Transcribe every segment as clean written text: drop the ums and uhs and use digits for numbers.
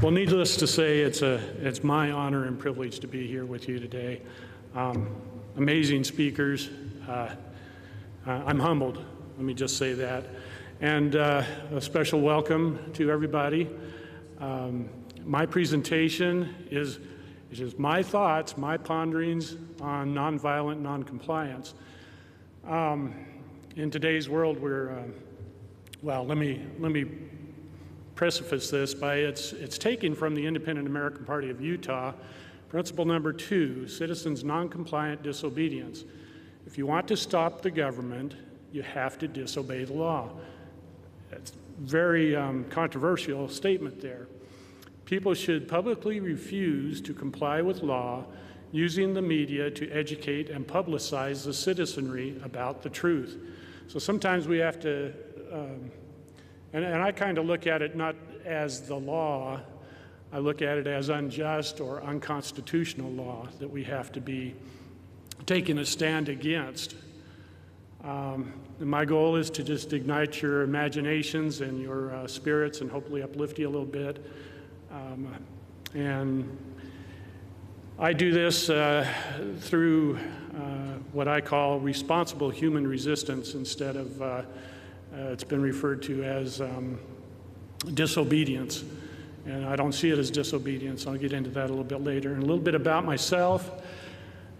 Well, needless to say, it's my honor and privilege to be here with you today. Amazing speakers. I'm humbled, let me just say that. And a special welcome to everybody. My presentation is just my thoughts, my ponderings on nonviolent noncompliance. In today's world, well, let me preface this by it's taken from the Independent American Party of Utah, principle number 2, citizens' noncompliant disobedience. If you want to stop the government, you have to disobey the law. It's a very controversial statement there. People should publicly refuse to comply with law using the media to educate and publicize the citizenry about the truth. So sometimes we have to, and I kind of look at it not as the law, I look at it as unjust or unconstitutional law that we have to be taking a stand against. And my goal is to just ignite your imaginations and your spirits and hopefully uplift you a little bit. And I do this through what I call responsible human resistance instead of, it's been referred to as disobedience. And I don't see it as disobedience. I'll get into that a little bit later. And a little bit about myself.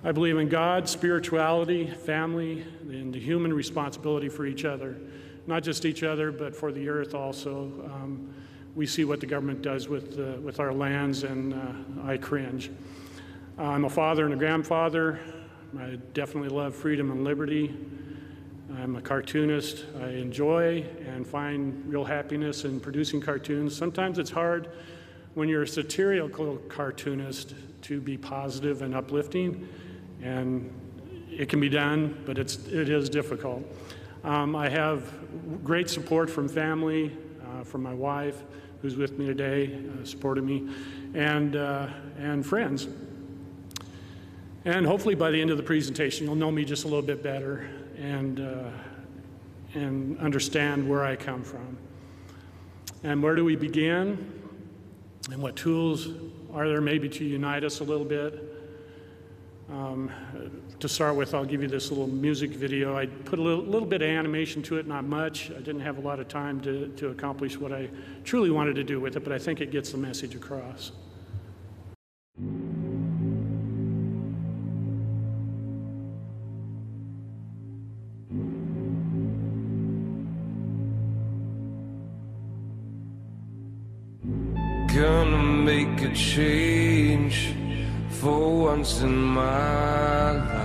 I believe in God, spirituality, family, and the human responsibility for each other. Not just each other, but for the earth also. We see what the government does with our lands, and I cringe. I'm a father and a grandfather. I definitely love freedom and liberty. I'm a cartoonist. I enjoy and find real happiness in producing cartoons. Sometimes it's hard when you're a satirical cartoonist to be positive and uplifting, and it can be done, but it is difficult. I have great support from family, from my wife, who's with me today, supporting me, and friends. And hopefully by the end of the presentation, you'll know me just a little bit better and understand where I come from. And where do we begin? And what tools are there maybe to unite us a little bit? To start with, I'll give you this little music video. I put a little bit of animation to it, not much. I didn't have a lot of time to accomplish what I truly wanted to do with it, but I think it gets the message across. Gonna make a change for once in my life.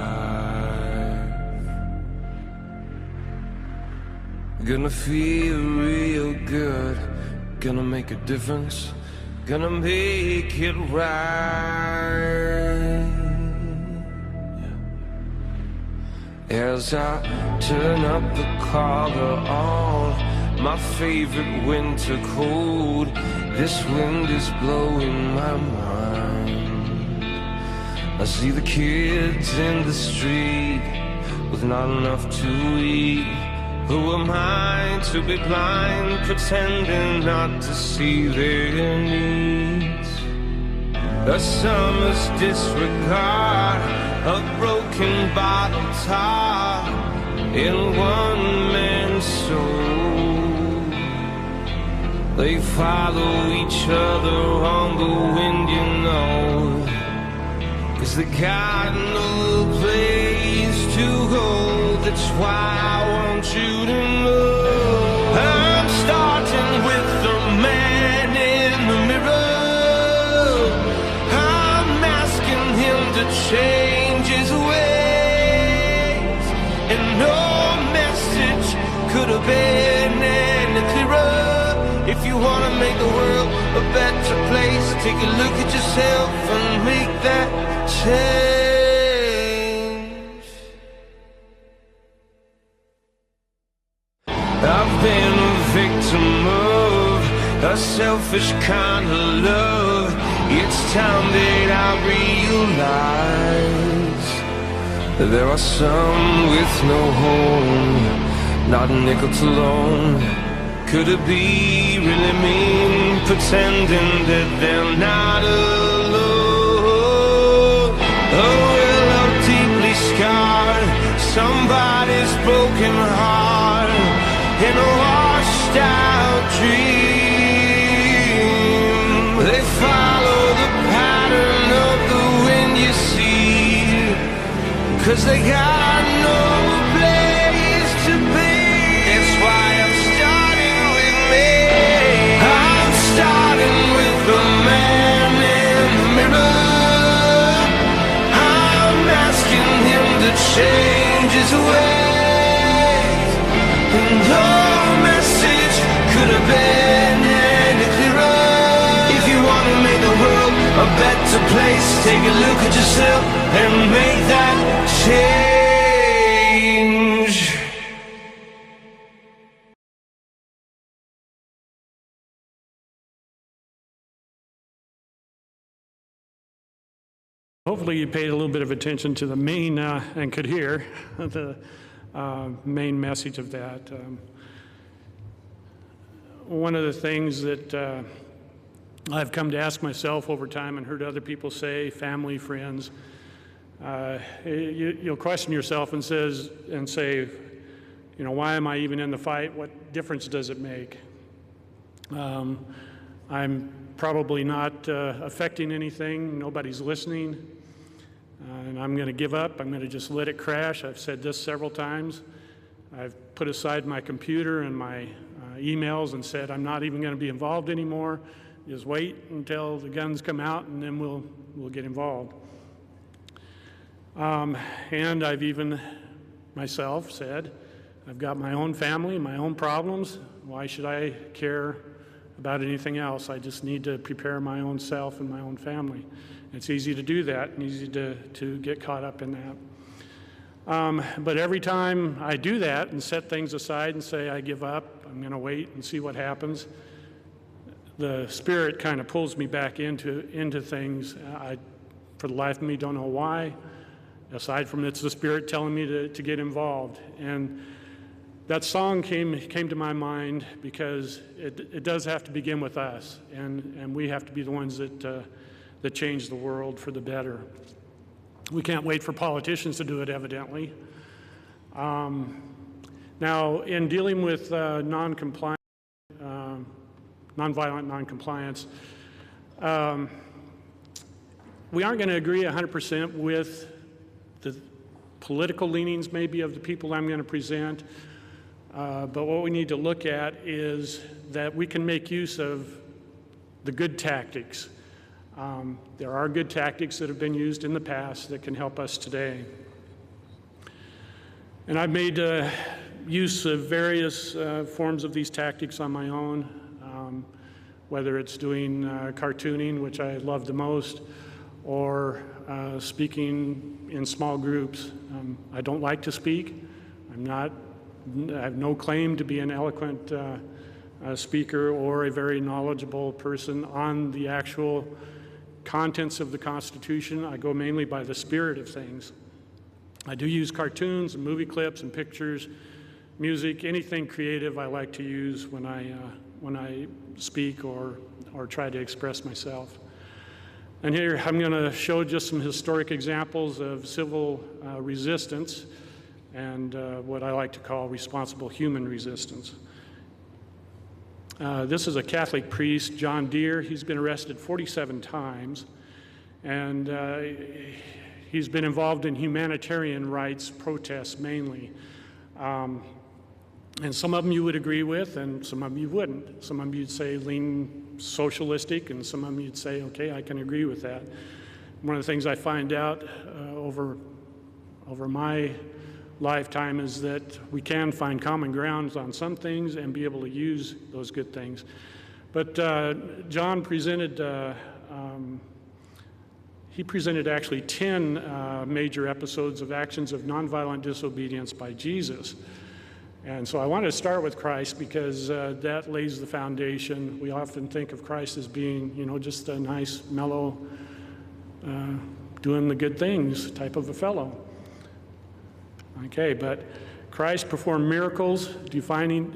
Gonna feel real good. Gonna make a difference. Gonna make it right. As I turn up the collar on my favorite winter coat, this wind is blowing my mind. I see the kids in the street with not enough to eat. Who am I to be blind, pretending not to see their needs? A summer's disregard, a broken bottle top in one man's soul. They follow each other on the wind, you know, 'cause they got no place to go. That's why I want you to know I'm starting with the man in the mirror. I'm asking him to change his ways, and no message could have been any clearer. If you want to make the world a better place, take a look at yourself and make that change. I've been a victim of a selfish kind of love. It's time that I realize that there are some with no home, not a nickel to loan. Could it be really mean, pretending that they're not alone? Oh, well, I'm deeply scarred, somebody's broken heart, in a washed out dream. They follow the pattern of the wind you see, 'cause they got no place to be. That's why I'm starting with me. I'm starting with the man in the mirror. I'm asking him to change his ways. And no message could have been any clearer. If you want to make the world a better place, take a look at yourself and make that change. Hopefully you paid a little bit of attention to the main, and could hear the main message of that. One of the things that I've come to ask myself over time and heard other people say, family, friends, you'll question yourself and say, you know, why am I even in the fight? What difference does it make? I'm probably not affecting anything. Nobody's listening. And I'm going to give up. I'm going to just let it crash. I've said this several times. I've put aside my computer and my emails and said I'm not even going to be involved anymore. Just wait until the guns come out and then we'll get involved. And I've even myself said, I've got my own family, my own problems. Why should I care about anything else? I just need to prepare my own self and my own family. It's easy to do that and easy to get caught up in that. But every time I do that and set things aside and say I give up, I'm going to wait and see what happens, the Spirit kind of pulls me back into things. I, for the life of me, don't know why. Aside from it's the Spirit telling me to get involved. And that song came to my mind because it does have to begin with us, and we have to be the ones that change the world for the better. We can't wait for politicians to do it, evidently. Now, in dealing with nonviolent noncompliance, we aren't going to agree 100% with the political leanings maybe of the people I'm going to present. But what we need to look at is that we can make use of the good tactics. There are good tactics that have been used in the past that can help us today. And I've made use of various forms of these tactics on my own, whether it's doing cartooning, which I love the most, or speaking in small groups. I don't like to speak. I have no claim to be an eloquent speaker or a very knowledgeable person on the actual contents of the Constitution. I go mainly by the spirit of things. I do use cartoons and movie clips and pictures, music, anything creative I like to use when I speak or try to express myself. And here I'm going to show just some historic examples of civil resistance and what I like to call responsible human resistance. This is a Catholic priest, John Deere. He's been arrested 47 times, and he's been involved in humanitarian rights protests mainly. And some of them you would agree with, and some of them you wouldn't. Some of them you'd say lean socialistic, and some of them you'd say, okay, I can agree with that. One of the things I find out over my lifetime is that we can find common grounds on some things and be able to use those good things. But John presented, he presented actually 10 major episodes of actions of nonviolent disobedience by Jesus. And so I wanted to start with Christ because that lays the foundation. We often think of Christ as being, you know, just a nice, mellow, doing the good things type of a fellow. Okay, but Christ performed miracles, defying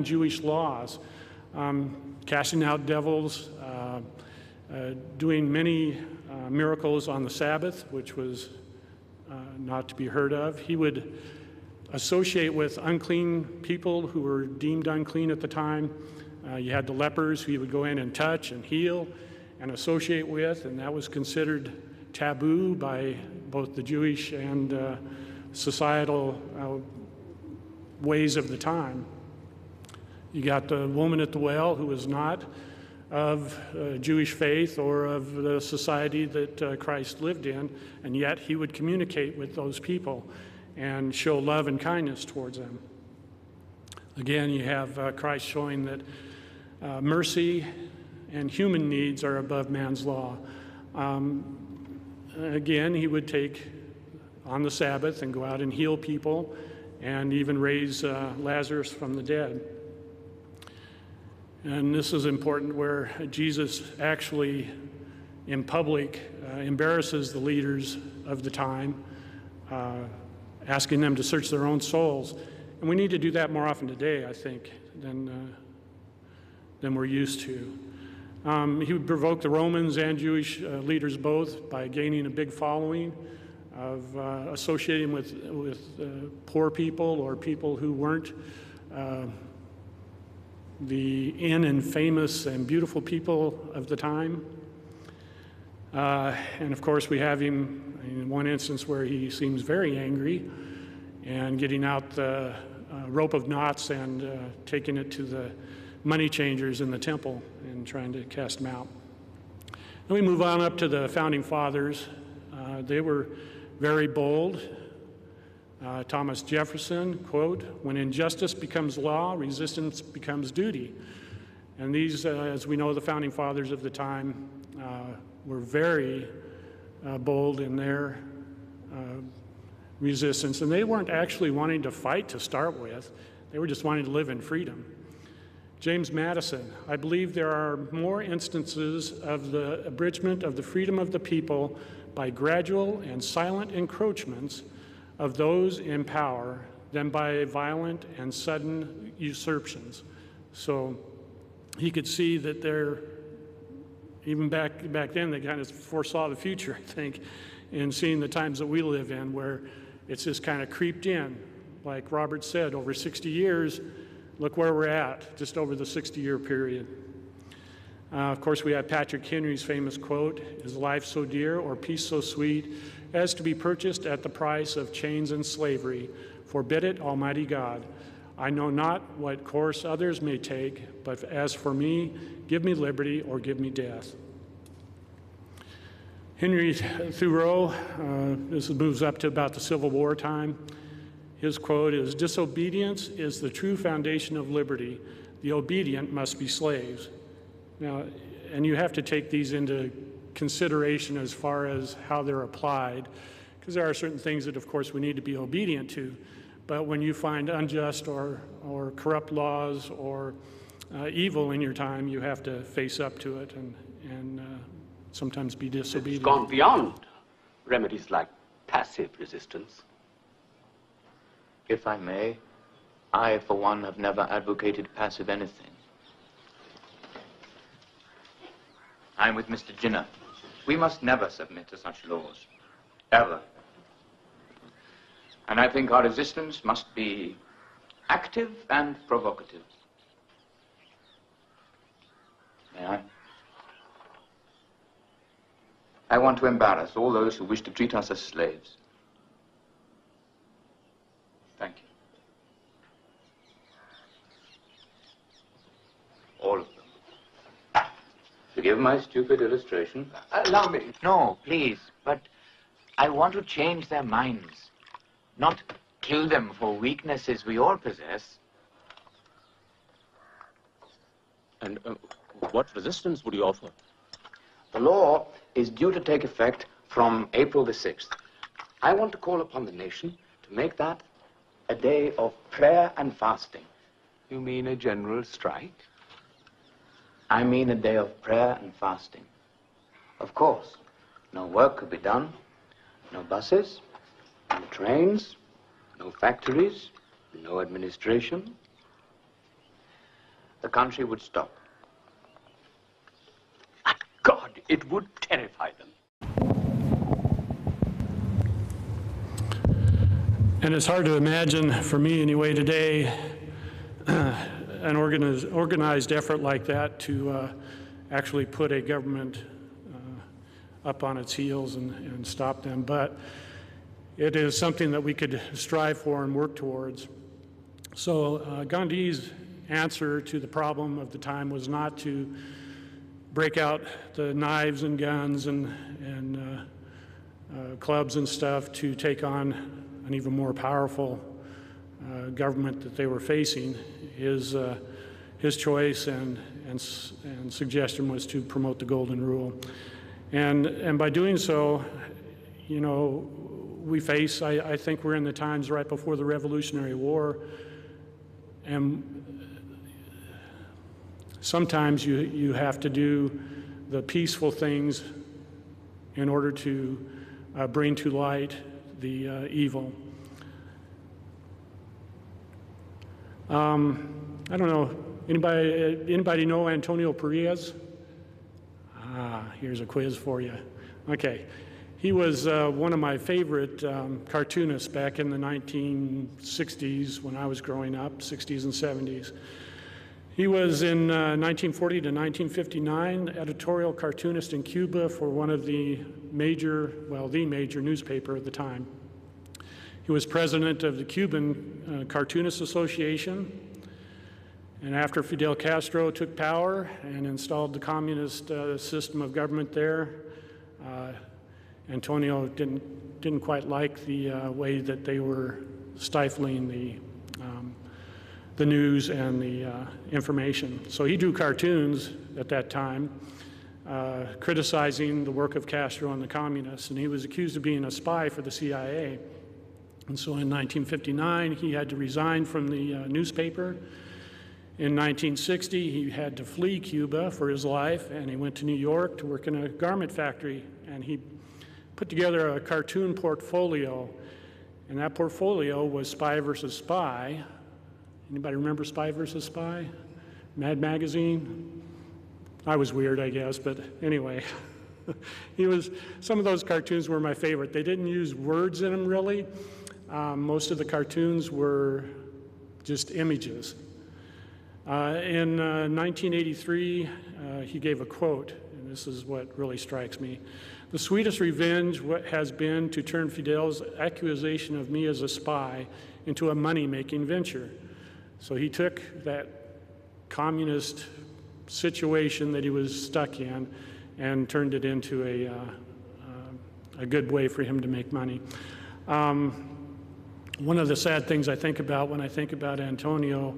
Jewish laws, casting out devils, doing many miracles on the Sabbath, which was not to be heard of. He would associate with unclean people who were deemed unclean at the time. You had the lepers who he would go in and touch and heal and associate with, and that was considered taboo by both the Jewish and societal ways of the time. You got the woman at the well who was not of Jewish faith or of the society that Christ lived in, and yet he would communicate with those people and show love and kindness towards them. Again, you have Christ showing that mercy and human needs are above man's law. Again, he would take on the Sabbath and go out and heal people and even raise Lazarus from the dead. And this is important, where Jesus actually in public embarrasses the leaders of the time, asking them to search their own souls. And we need to do that more often today, I think, than we're used to. He would provoke the Romans and Jewish leaders both by gaining a big following, of associating with poor people or people who weren't the in and famous and beautiful people of the time. And of course, we have him in one instance where he seems very angry and getting out the rope of knots and taking it to the money changers in the temple and trying to cast them out. Then we move on up to the founding fathers. They were very bold. Thomas Jefferson, quote, "When injustice becomes law, resistance becomes duty." And these, as we know, the founding fathers of the time were very bold in their resistance. And they weren't actually wanting to fight to start with. They were just wanting to live in freedom. James Madison, "I believe there are more instances of the abridgment of the freedom of the people by gradual and silent encroachments of those in power than by violent and sudden usurpations." So he could see that even back then, they kind of foresaw the future, I think, in seeing the times that we live in, where it's just kind of creeped in. Like Robert said, over 60 years, look where we're at, just over the 60-year period. Of course, we have Patrick Henry's famous quote, "Is life so dear or peace so sweet as to be purchased at the price of chains and slavery? Forbid it, Almighty God. I know not what course others may take, but as for me, give me liberty or give me death." Henry Thoreau, this moves up to about the Civil War time. His quote is, "Disobedience is the true foundation of liberty. The obedient must be slaves." Now, and you have to take these into consideration as far as how they're applied, because there are certain things that, of course, we need to be obedient to. But when you find unjust or corrupt laws or evil in your time, you have to face up to it and sometimes be disobedient. It's gone beyond remedies like passive resistance. If I may, I, for one, have never advocated passive anything. I'm with Mr. Jinner. We must never submit to such laws. Ever. And I think our resistance must be active and provocative. May I? I want to embarrass all those who wish to treat us as slaves. Thank you. All of them. Forgive my stupid illustration. Allow me. No, please, but I want to change their minds, not kill them for weaknesses we all possess. And what resistance would you offer? The law is due to take effect from April the 6th. I want to call upon the nation to make that a day of prayer and fasting. You mean a general strike? I mean a day of prayer and fasting. Of course, no work could be done, no buses, no trains, no factories, no administration, the country would stop. God, it would terrify them. And it's hard to imagine, for me anyway, today, an organized effort like that to actually put a government up on its heels and stop them. But it is something that we could strive for and work towards. So Gandhi's answer to the problem of the time was not to break out the knives and guns and clubs and stuff to take on an even more powerful government that they were facing. His choice and suggestion was to promote the Golden Rule. And by doing so, you know, we face, I think we're in the times right before the Revolutionary War, and sometimes you have to do the peaceful things in order to bring to light the evil. I don't know, anybody know Antonio Perez? Here's a quiz for you. Okay, he was one of my favorite cartoonists back in the 1960s when I was growing up, 60s and 70s. He was in 1940 to 1959 editorial cartoonist in Cuba for one of the major newspaper at the time. He was president of the Cuban Cartoonists Association, and after Fidel Castro took power and installed the communist system of government there, Antonio didn't quite like the way that they were stifling the news and the information. So he drew cartoons at that time, criticizing the work of Castro and the communists, and he was accused of being a spy for the CIA. And so in 1959, he had to resign from the newspaper. In 1960, he had to flee Cuba for his life, and he went to New York to work in a garment factory, and he put together a cartoon portfolio, and that portfolio was Spy versus Spy. Anybody remember Spy versus Spy? Mad Magazine? I was weird, I guess, but anyway. Some of those cartoons were my favorite. They didn't use words in them, really. Most of the cartoons were just images. In 1983, he gave a quote, and this is what really strikes me. "The sweetest revenge has been to turn Fidel's accusation of me as a spy into a money-making venture." So he took that communist situation that he was stuck in and turned it into a good way for him to make money. One of the sad things I think about when I think about Antonio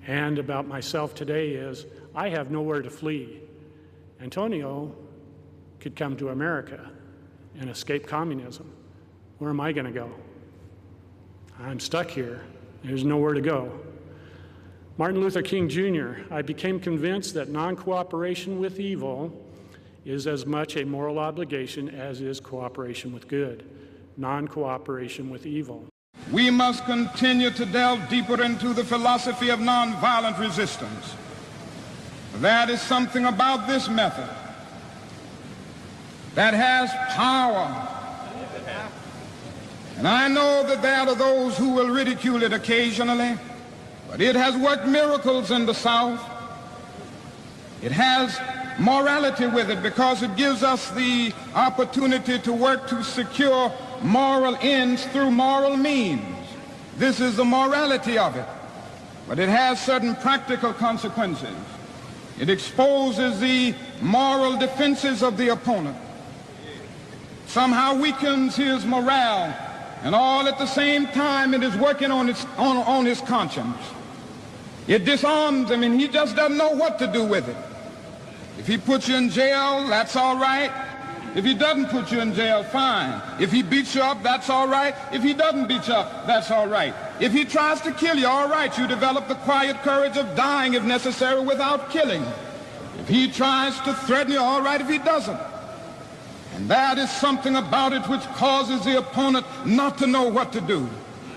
and about myself today is I have nowhere to flee. Antonio could come to America and escape communism. Where am I going to go? I'm stuck here. There's nowhere to go. Martin Luther King Jr., I became convinced that non-cooperation with evil is as much a moral obligation as is cooperation with good. Non-cooperation with evil. We must continue to delve deeper into the philosophy of nonviolent resistance. That is something about this method that has power. And I know that there are those who will ridicule it occasionally, but it has worked miracles in the South. It has morality with it because it gives us the opportunity to work to secure moral ends through moral means. This is the morality of it, but it has certain practical consequences. It exposes the moral defenses of the opponent, somehow weakens his morale, and all at the same time it is working on his conscience. It disarms him, and he just doesn't know what to do with it. If he puts you in jail, that's all right. If he doesn't put you in jail, fine. If he beats you up, that's all right. If he doesn't beat you up, that's all right. If he tries to kill you, all right, you develop the quiet courage of dying if necessary without killing. If he tries to threaten you, all right if he doesn't. And that is something about it which causes the opponent not to know what to do.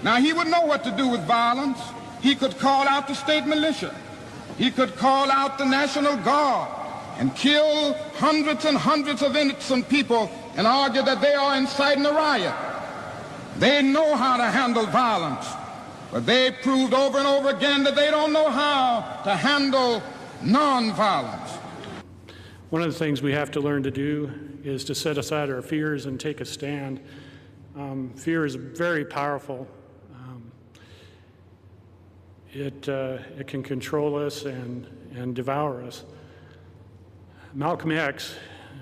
Now, he would know what to do with violence. He could call out the state militia. He could call out the National Guard and kill hundreds and hundreds of innocent people and argue that they are inciting a riot. They know how to handle violence, but they proved over and over again that they don't know how to handle nonviolence. One of the things we have to learn to do is to set aside our fears and take a stand. Fear is very powerful. It can control us and devour us. Malcolm X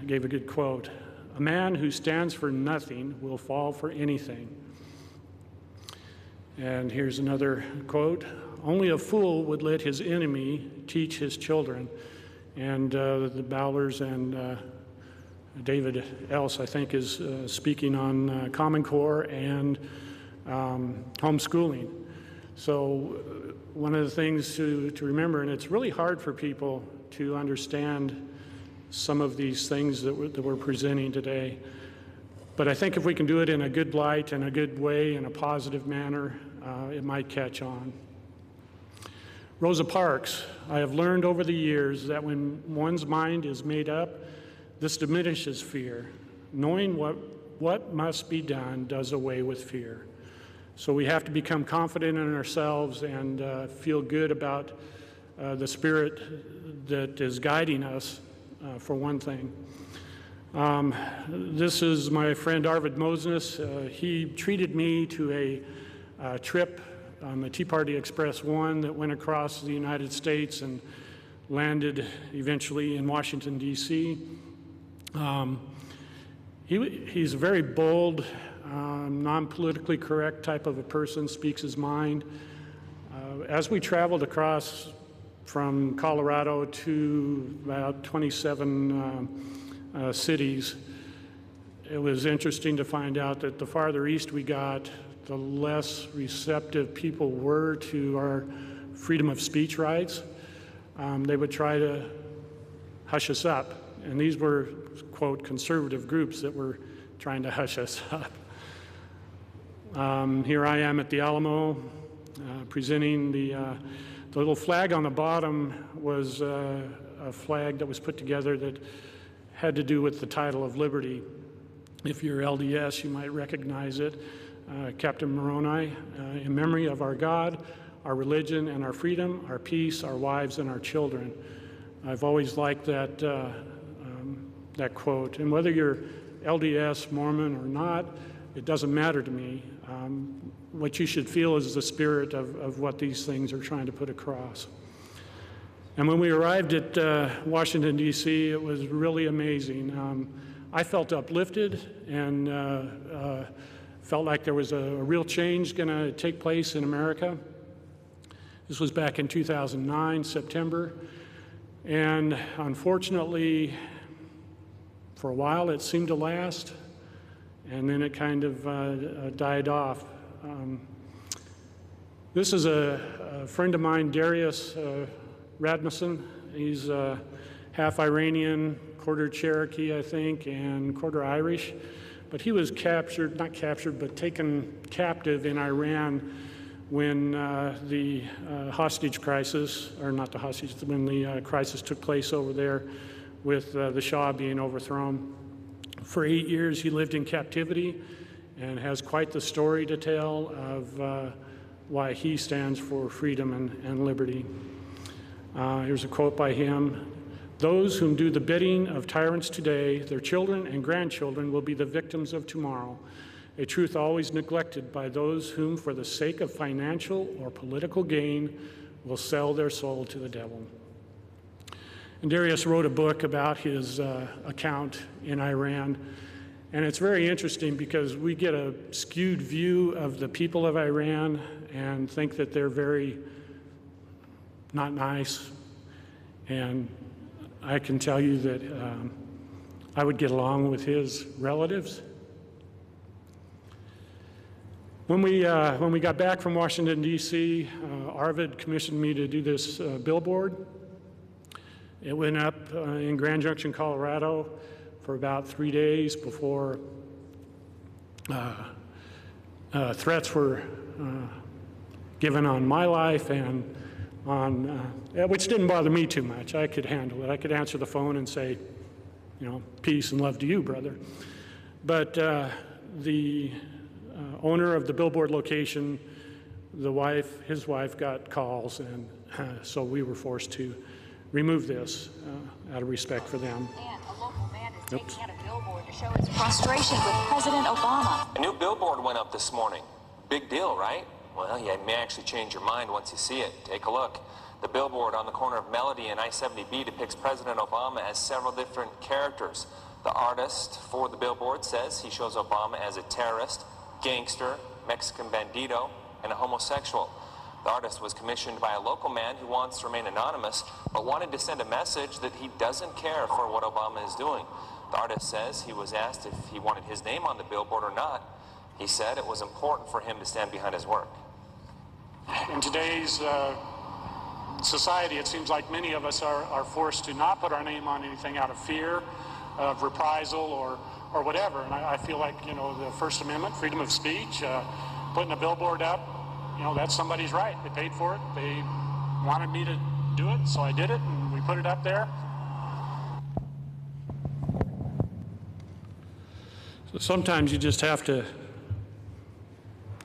gave a good quote: "A man who stands for nothing will fall for anything." And here's another quote: "Only a fool would let his enemy teach his children." And the Bowlers and David Else, I think, is speaking on Common Core and homeschooling. So one of the things to remember, and it's really hard for people to understand some of these things that we're presenting today, but I think if we can do it in a good light, in a good way, in a positive manner, it might catch on. Rosa Parks: "I have learned over the years that when one's mind is made up, this diminishes fear. Knowing what must be done does away with fear." So we have to become confident in ourselves and feel good about the Spirit that is guiding us, for one thing. This is my friend Arvid Moses. He treated me to a trip on the Tea Party Express 1 that went across the United States and landed eventually in Washington, D.C. He's a very bold, non-politically correct type of a person, speaks his mind. As we traveled across from Colorado to about 27 cities, it was interesting to find out that the farther east we got, the less receptive people were to our freedom of speech rights. They would try to hush us up, and these were, quote, conservative groups that were trying to hush us up. Here I am at the Alamo, presenting the little flag on the bottom was a flag that was put together that had to do with the title of liberty. If you're LDS, you might recognize it. Captain Moroni, in memory of our God, our religion, and our freedom, our peace, our wives, and our children. I've always liked that, that quote. And whether you're LDS, Mormon, or not, it doesn't matter to me. What you should feel is the spirit of what these things are trying to put across. And when we arrived at Washington, D.C., it was really amazing. I felt uplifted and felt like there was a real change going to take place in America. This was back in 2009, September. And unfortunately, for a while, it seemed to last. And then it kind of died off. This is a friend of mine, Darius Rasmussen. He's half Iranian, quarter Cherokee, I think, and quarter Irish. But he was captured, not captured, but taken captive in Iran when the hostage crisis, or not the hostage, when the crisis took place over there with the Shah being overthrown. For 8 years, he lived in captivity and has quite the story to tell of why he stands for freedom and liberty. Here's a quote by him: "Those whom do the bidding of tyrants today, their children and grandchildren will be the victims of tomorrow, a truth always neglected by those whom, for the sake of financial or political gain, will sell their soul to the devil." And Darius wrote a book about his account in Iran. And it's very interesting because we get a skewed view of the people of Iran and think that they're very not nice. And I can tell you that I would get along with his relatives. When we got back from Washington, D.C., Arvid commissioned me to do this billboard. It went up in Grand Junction, Colorado for about 3 days before threats were given on my life and on, which didn't bother me too much. I could handle it. I could answer the phone and say, you know, peace and love to you, brother. But the owner of the billboard location, his wife got calls, and so we were forced to remove this out of respect for them. And a local man is taking out a billboard to show his frustration with President Obama. A new billboard went up this morning. Big deal, right? Well, you may actually change your mind once you see it. Take a look. The billboard on the corner of Melody and I-70B depicts President Obama as several different characters. The artist for the billboard says he shows Obama as a terrorist, gangster, Mexican bandito, and a homosexual. The artist was commissioned by a local man who wants to remain anonymous, but wanted to send a message that he doesn't care for what Obama is doing. The artist says he was asked if he wanted his name on the billboard or not. He said it was important for him to stand behind his work. In today's society, it seems like many of us are forced to not put our name on anything out of fear of reprisal or whatever. And I feel like, you know, the First Amendment, freedom of speech, putting a billboard up, you know, that's somebody's right. They paid for it. They wanted me to do it, so I did it, and we put it up there. So sometimes you just have to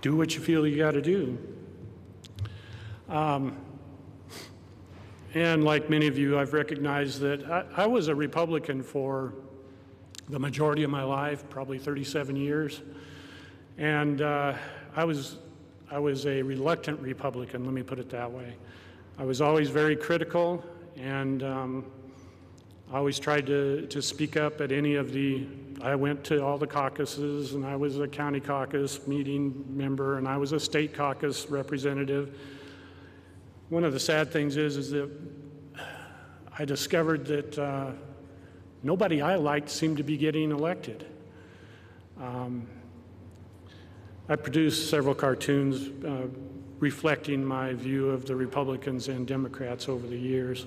do what you feel you got to do. And like many of you, I've recognized that I was a Republican for the majority of my life, probably 37 years. And I was a reluctant Republican, let me put it that way. I was always very critical, and I always tried to speak up at any of I went to all the caucuses, and I was a county caucus meeting member, and I was a state caucus representative. One of the sad things is that I discovered that nobody I liked seemed to be getting elected. I produced several cartoons reflecting my view of the Republicans and Democrats over the years.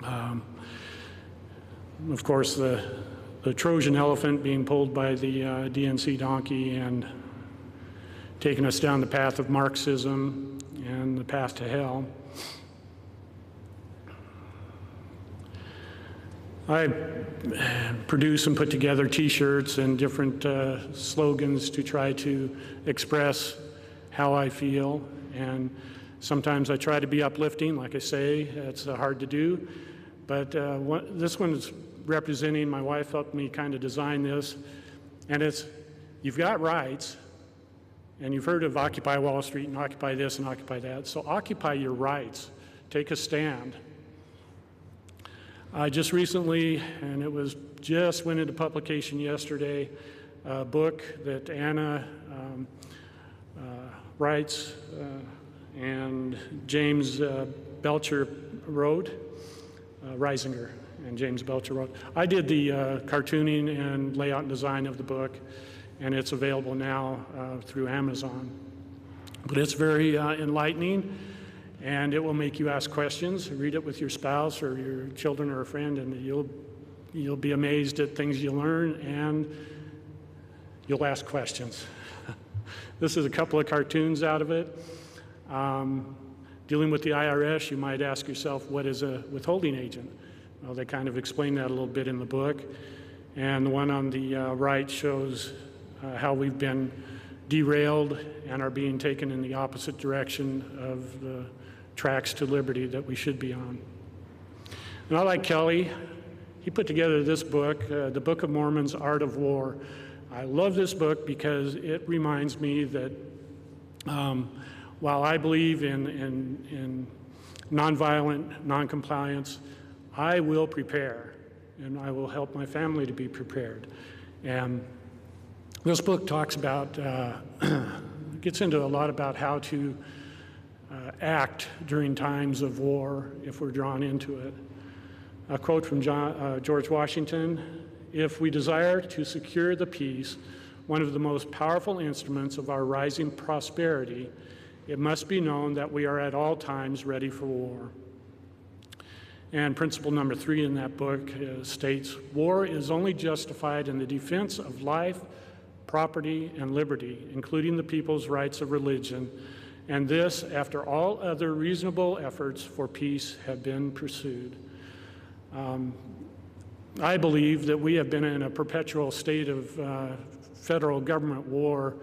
Of course, the Trojan elephant being pulled by the DNC donkey and taking us down the path of Marxism and the path to hell. I produce and put together T-shirts and different slogans to try to express how I feel, and sometimes I try to be uplifting, like I say. It's hard to do, but this one is representing, my wife helped me kind of design this, and it's, you've got rights, and you've heard of Occupy Wall Street and Occupy this and Occupy that, so occupy your rights, take a stand. I just recently, and it was just went into publication yesterday, a book that Anna writes and James Belcher wrote, Reisinger and James Belcher wrote. I did the cartooning and layout and design of the book, and it's available now through Amazon. But it's very enlightening, and it will make you ask questions. Read it with your spouse or your children or a friend, and you'll be amazed at things you learn, and you'll ask questions. This is a couple of cartoons out of it. Dealing with the IRS, you might ask yourself, what is a withholding agent? Well, they kind of explain that a little bit in the book. And the one on the right shows how we've been derailed and are being taken in the opposite direction of the tracks to liberty that we should be on. And I like Kelly. He put together this book, The Book of Mormon's Art of War. I love this book because it reminds me that while I believe in nonviolent noncompliance, I will prepare, and I will help my family to be prepared. And this book talks about, gets into a lot about how to act during times of war if we're drawn into it. A quote from George Washington: "If we desire to secure the peace, one of the most powerful instruments of our rising prosperity, it must be known that we are at all times ready for war." And principle number 3 in that book states, "War is only justified in the defense of life, property, and liberty, including the people's rights of religion, and this after all other reasonable efforts for peace have been pursued. I believe that we have been in a perpetual state of federal government war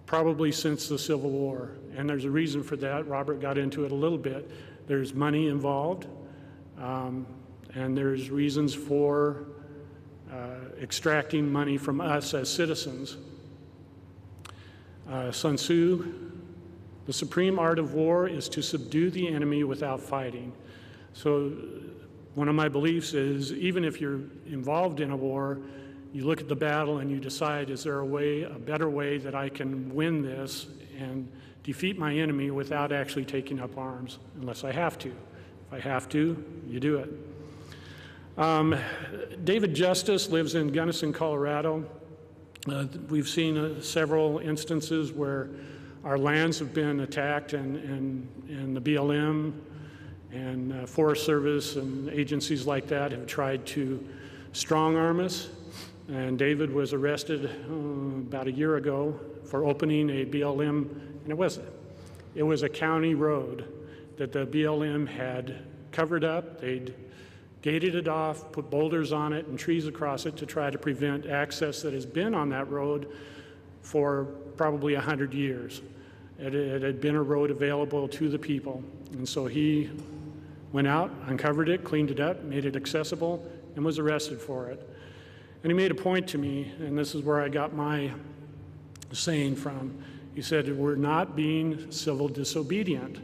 probably since the Civil War, and there's a reason for that. Robert got into it a little bit. There's money involved, and there's reasons for extracting money from us as citizens. Sun Tzu, the supreme art of war is to subdue the enemy without fighting. So one of my beliefs is, even if you're involved in a war, you look at the battle and you decide, is there a better way that I can win this and defeat my enemy without actually taking up arms, unless I have to. If I have to, you do it. David Justice lives in Gunnison, Colorado. We've seen several instances where our lands have been attacked, and the BLM and Forest Service and agencies like that have tried to strong-arm us. And David was arrested about a year ago for opening a BLM, and it was a county road that the BLM had covered up. They'd gated it off, put boulders on it and trees across it to try to prevent access that has been on that road for probably 100 years. It had been a road available to the people. And so he went out, uncovered it, cleaned it up, made it accessible, and was arrested for it. And he made a point to me, and this is where I got my saying from. He said, we're not being civil disobedient.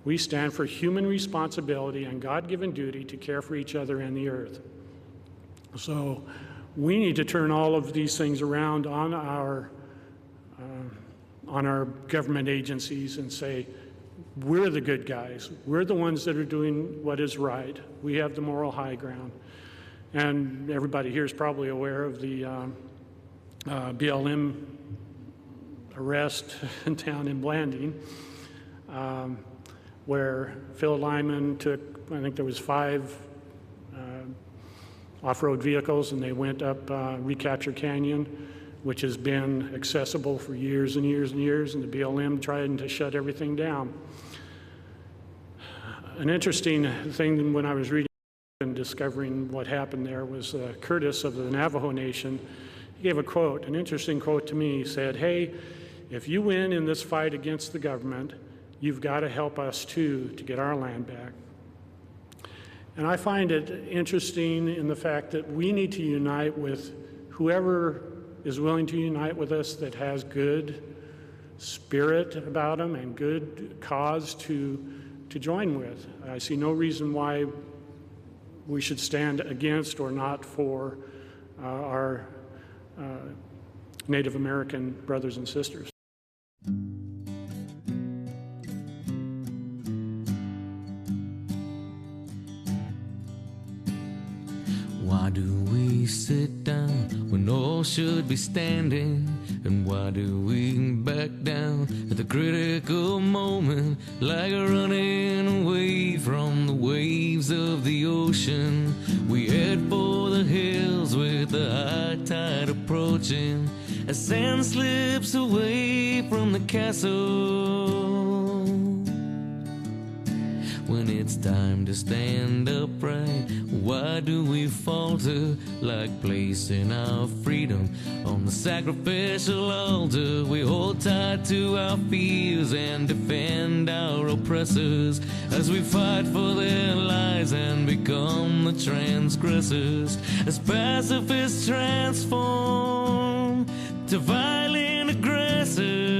We stand for human responsibility and God-given duty to care for each other and the earth. So we need to turn all of these things around on our government agencies and say, we're the good guys. We're the ones that are doing what is right. We have the moral high ground. And everybody here is probably aware of the BLM arrest down in Blanding, where Phil Lyman took, I think there was 5 off-road vehicles, and they went up Recapture Canyon, which has been accessible for years and years and years, and the BLM tried to shut everything down. An interesting thing when I was reading and discovering what happened there was Curtis of the Navajo Nation. He gave a quote, an interesting quote to me. He said, hey, if you win in this fight against the government, you've got to help us too to get our land back. And I find it interesting in the fact that we need to unite with whoever is willing to unite with us that has good spirit about them and good cause to join with. I see no reason why we should stand against or not for our Native American brothers and sisters. Why do we sit down when all should be standing? And why do we back down at the critical moment, like running away from the waves of the ocean? We head for the hills with the high tide approaching, as sand slips away from the castle. When it's time to stand upright, why do we falter, like placing our freedom on the sacrificial altar? We hold tight to our fears and defend our oppressors as we fight for their lives and become the transgressors, as pacifists transform to violent aggressors.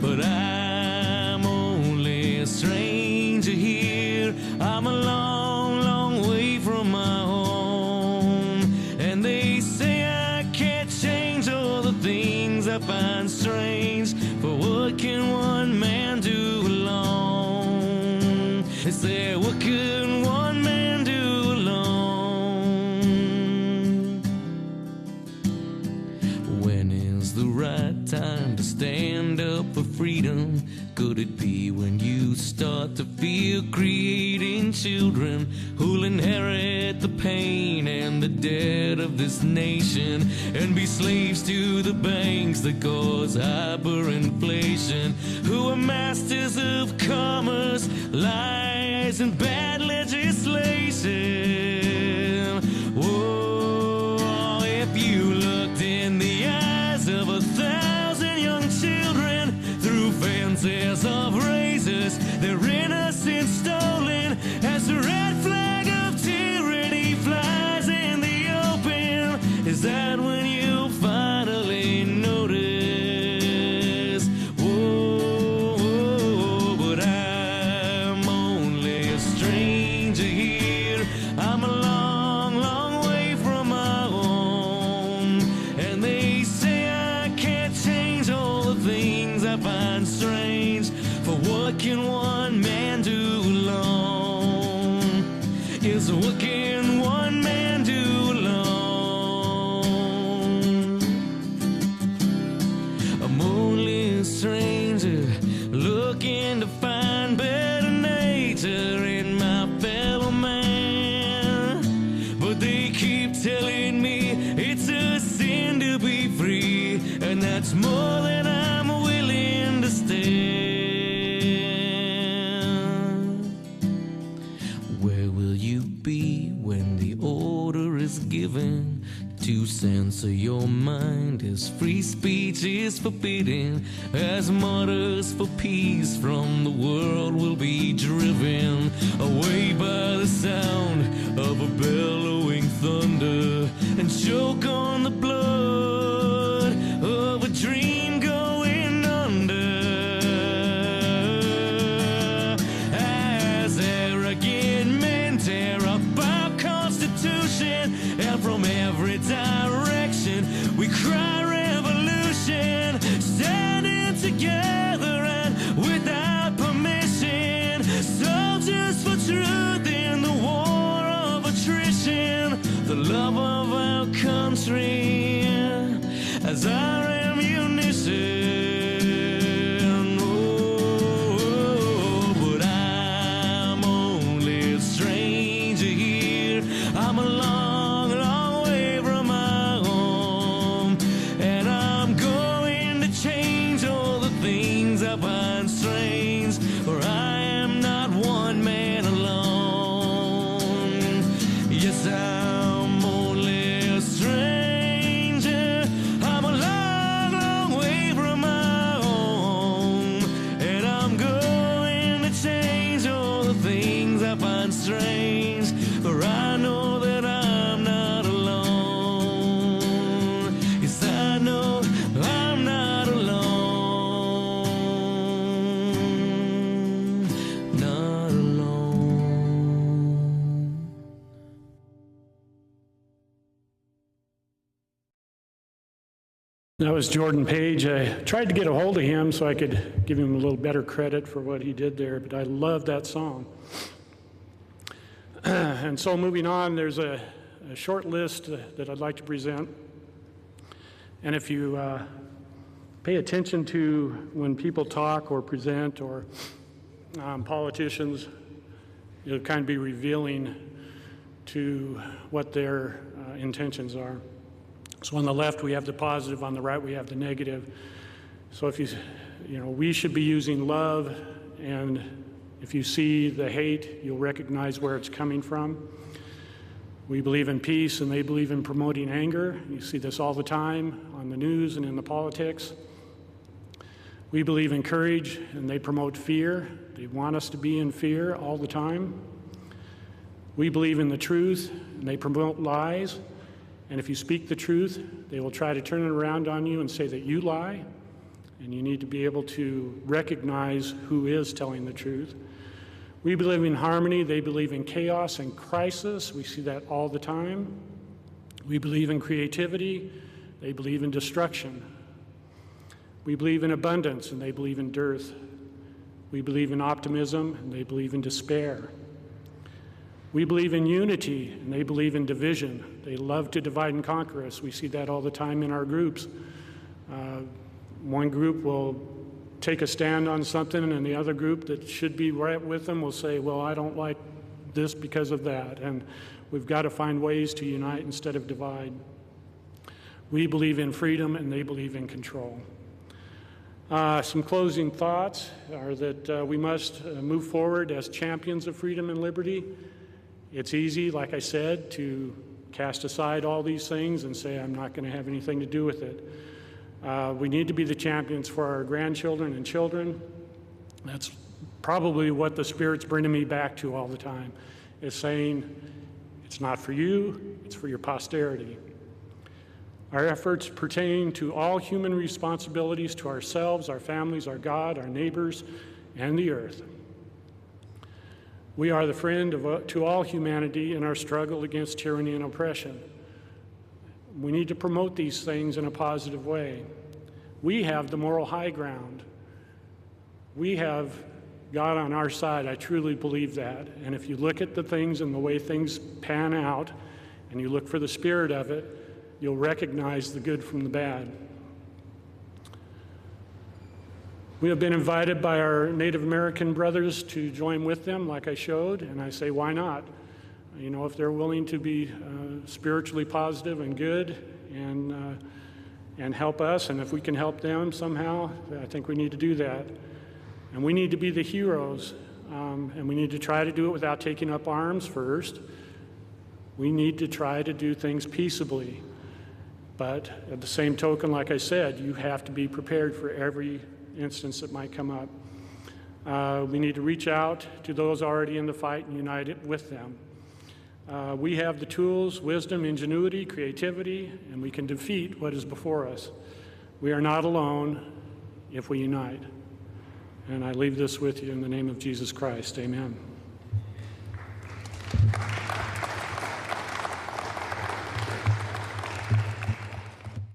But I'm only a stranger here. I'm a long, long way from my home, and they say I can't change all the things I find strange. For what can one man do alone? They say, what can one man do alone? When is the right time to stand up for freedom? could it be when you start to feel creating children who'll inherit the pain and the debt of this nation and be slaves to the banks that cause hyperinflation, who are masters of commerce, lies, and bad legislation? Whoa, if you looked in the eyes of 1,000 young children through fences of razors, their innocence stolen as the red flag of tyranny flies in the open, is that when you finally notice? Whoa, whoa, but I'm only a stranger here. I'm a long, long way from my home, and they say I can't change all the things I find strange. For what can one man do alone? Is what can one man do alone? I'm only a stranger looking to find better nature in my fellow man, but they keep telling me it's a sin to be free, and that's more than I'm willing to stand. Where will you be when the order is given to censor your mind as free speech is forbidden, as martyrs for peace from the world will be driven away by the sound of a bellowing thunder and choke on the blood of a dream going under, as arrogant men tear up our Constitution, and from every direction we cry revolution, standing together and without permission, soldiers for truth in the war of attrition, the love of our country as our ammunition. Oh, but I'm only a stranger here. I'm a long, long way from my home, and I'm going to change all the things I find strange, for I am not one man alone. Yes, I'm only a stranger. I'm a long, long way from my home, and I'm going to change all the things I find strange, for I know that I'm not alone. Yes, I know I'm not alone. Not alone. That was Jordan Page. I tried to get a hold of him so I could give him a little better credit for what he did there, but I love that song. And so moving on, there's a short list that I'd like to present. And if you pay attention to when people talk or present or politicians, it'll kind of be revealing to what their intentions are. So on the left, we have the positive. On the right, we have the negative. So if we should be using love, and if you see the hate, you'll recognize where it's coming from. We believe in peace, and they believe in promoting anger. You see this all the time on the news and in the politics. We believe in courage, and they promote fear. They want us to be in fear all the time. We believe in the truth, and they promote lies. And if you speak the truth, they will try to turn it around on you and say that you lie. And you need to be able to recognize who is telling the truth. We believe in harmony. They believe in chaos and crisis. We see that all the time. We believe in creativity. They believe in destruction. We believe in abundance, and they believe in dearth. We believe in optimism, and they believe in despair. We believe in unity, and they believe in division. They love to divide and conquer us. We see that all the time in our groups. One group will take a stand on something, and the other group that should be right with them will say, well, I don't like this because of that. And we've got to find ways to unite instead of divide. We believe in freedom, and they believe in control. Some closing thoughts are that we must move forward as champions of freedom and liberty. It's easy, like I said, to cast aside all these things and say, I'm not going to have anything to do with it. We need to be the champions for our grandchildren and children. That's probably what the Spirit's bringing me back to all the time, is saying, it's not for you, it's for your posterity. Our efforts pertain to all human responsibilities to ourselves, our families, our God, our neighbors, and the earth. We are the friend to all humanity in our struggle against tyranny and oppression. We need to promote these things in a positive way. We have the moral high ground. We have God on our side. I truly believe that. And if you look at the things and the way things pan out, and you look for the spirit of it, you'll recognize the good from the bad. We have been invited by our Native American brothers to join with them, like I showed, and I say, why not? You know, if they're willing to be spiritually positive and good and help us, and if we can help them somehow, I think we need to do that. And we need to be the heroes, and we need to try to do it without taking up arms first. We need to try to do things peaceably. But at the same token, like I said, you have to be prepared for every instance that might come up. We need to reach out to those already in the fight and unite it with them. We have the tools, wisdom, ingenuity, creativity, and we can defeat what is before us. We are not alone if we unite. And I leave this with you in the name of Jesus Christ. Amen.